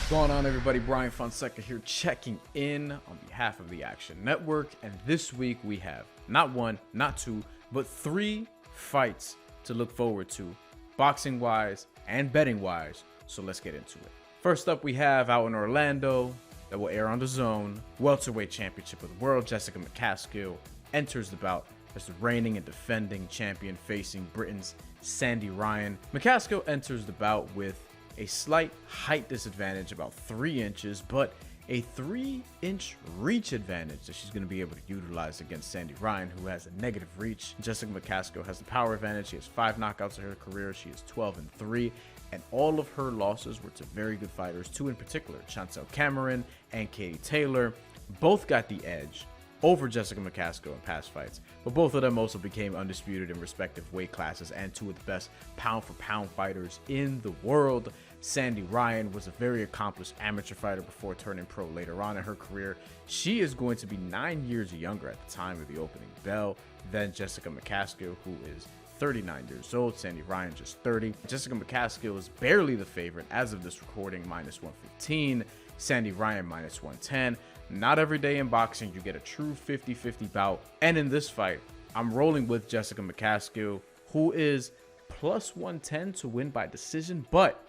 What's going on, everybody? Bryan Fonseca here, checking in on behalf of the Action Network. And this week we have not one, not two, but three fights to look forward to, boxing wise and betting wise. So let's get into it. First up, we have out in Orlando that will air on DAZN. Welterweight Championship of the World. Jessica McCaskill enters the bout as the reigning and defending champion, facing Britain's Sandy Ryan. McCaskill enters the bout with a slight height disadvantage, about 3 inches, but a 3-inch reach advantage that she's going to be able to utilize against Sandy Ryan, who has a negative reach. Jessica McCaskill has the power advantage. She has 5 knockouts in her career. She is 12-3, and all of her losses were to very good fighters, 2 in particular, Chantel Cameron and Katie Taylor. Both got the edge over Jessica McCaskill in past fights, but both of them also became undisputed in respective weight classes and 2 of the best pound-for-pound fighters in the world. Sandy Ryan was a very accomplished amateur fighter before turning pro later on in her career. She is going to be 9 years younger at the time of the opening bell than Jessica McCaskill, who is 39 years old. Sandy Ryan just 30. Jessica McCaskill is barely the favorite as of this recording, minus 115. Sandy Ryan minus 110. Not every day in boxing you get a true 50-50 bout. And in this fight, I'm rolling with Jessica McCaskill, who is plus 110 to win by decision, but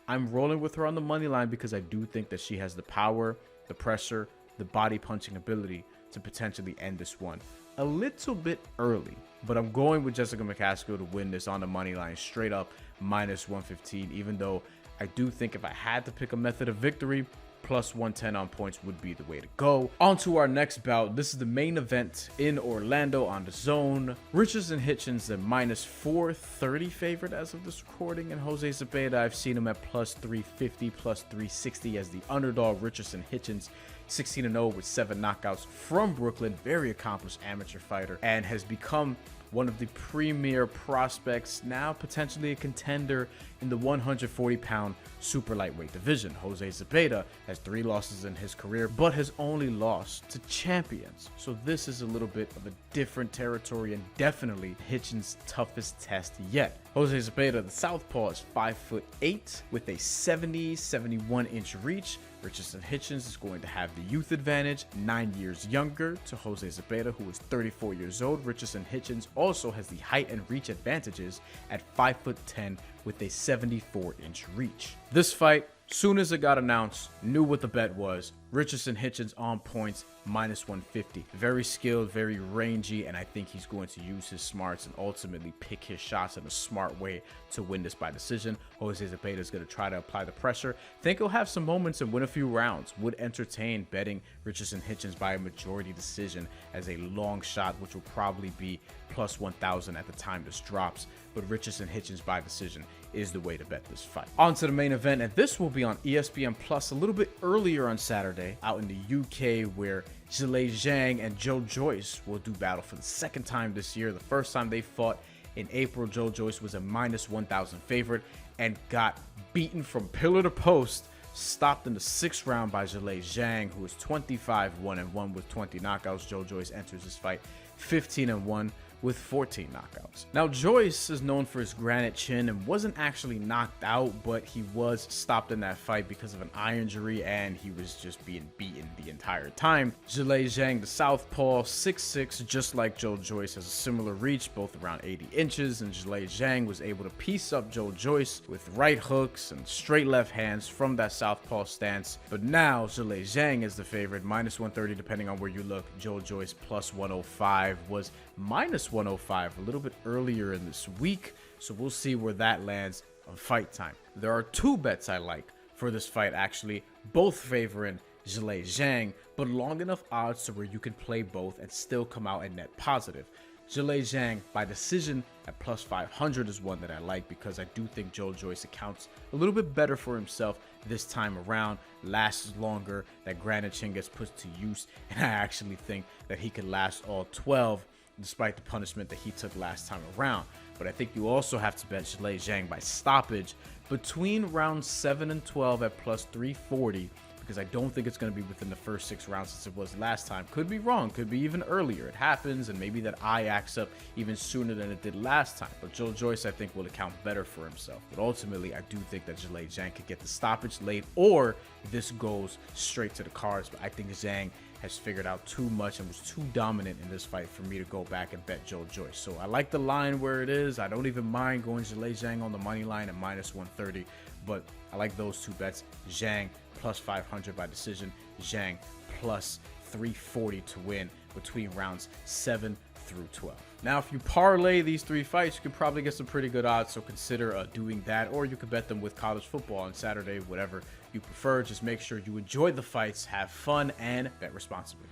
I'm rolling with her on the money line because I do think that she has the power, the pressure, the body punching ability to potentially end this one a little bit early. But I'm going with Jessica McCaskill to win this on the money line, straight up minus 115, even though I do think if I had to pick a method of victory, plus 110 on points would be the way to go. On to our next bout. This is the main event in Orlando on DAZN. Richardson Hitchins, the minus 430 favorite as of this recording, and Jose Zepeda, I've seen him at plus 350, plus 360 as the underdog. Richardson Hitchins, 16-0 with 7 knockouts from Brooklyn, very accomplished amateur fighter, and has become one of the premier prospects, now potentially a contender in the 140-pound super lightweight division. Jose Zepeda has 3 losses in his career, but has only lost to champions. So this is a little bit of a different territory and definitely Hitchins' toughest test yet. Jose Zepeda, the southpaw, is 5'8" with a 71-inch reach. Richardson Hitchins is going to have the youth advantage, 9 years younger to Jose Zepeda, who is 34 years old. Richardson Hitchins also has the height and reach advantages at 5'10" with a 74-inch reach. This fight, soon as it got announced, knew what the bet was. Richardson Hitchins on points, minus 150. Very skilled, very rangy, and I think he's going to use his smarts and ultimately pick his shots in a smart way to win this by decision. Jose Zepeda is going to try to apply the pressure. Think he'll have some moments and win a few rounds. Would entertain betting Richardson Hitchins by a majority decision as a long shot, which will probably be plus 1,000 at the time this drops. But Richardson Hitchins by decision is the way to bet this fight. On to the main event, and this will be on ESPN Plus a little bit earlier on Saturday, out in the UK, where Zhilei Zhang and Joe Joyce will do battle for the second time this year. The first time they fought in April, Joe Joyce was a minus 1,000 favorite and got beaten from pillar to post, stopped in the 6th round by Zhilei Zhang, who is 25-1-1 with 20 knockouts. Joe Joyce enters this fight 15-1 with 14 knockouts. Now, Joyce is known for his granite chin and wasn't actually knocked out, but he was stopped in that fight because of an eye injury, and he was just being beaten the entire time. Zhilei Zhang, the southpaw, 6'6", just like Joe Joyce, has a similar reach, both around 80 inches, and Zhilei Zhang was able to piece up Joe Joyce with right hooks and straight left hands from that southpaw stance. But now, Zhilei Zhang is the favorite, minus 130 depending on where you look. Joe Joyce plus 105 was minus 105 a little bit earlier in this week, so we'll see where that lands on fight time. There are 2 bets I like for this fight, actually, both favoring Zhilei Zhang, but long enough odds to where you can play both and still come out and net positive. Zhilei Zhang by decision at plus 500 is one that I like because I do think Joe Joyce accounts a little bit better for himself this time around, lasts longer, that granite chin gets put to use, and I actually think that he could last all 12 despite the punishment that he took last time around. But I think you also have to bet Zhilei Zhang by stoppage between rounds 7 and 12 at plus 340, because I don't think it's going to be within the first 6 rounds since it was last time. Could be wrong, could be even earlier. It happens, and maybe that eye acts up even sooner than it did last time. But Joe Joyce, I think, will account better for himself. But ultimately, I do think that Zhilei Zhang could get the stoppage late, or this goes straight to the cards. But I think Zhang has figured out too much and was too dominant in this fight for me to go back and bet Joe Joyce. So I like the line where it is. I don't even mind going Zhilei Zhang on the money line at -130, but I like those 2 bets. Zhang plus 500 by decision, Zhang plus 340 to win between rounds 7 through 12. Now, if you parlay these 3 fights, you could probably get some pretty good odds, so consider doing that, or you could bet them with college football on Saturday, whatever you prefer. Just make sure you enjoy the fights, have fun, and bet responsibly.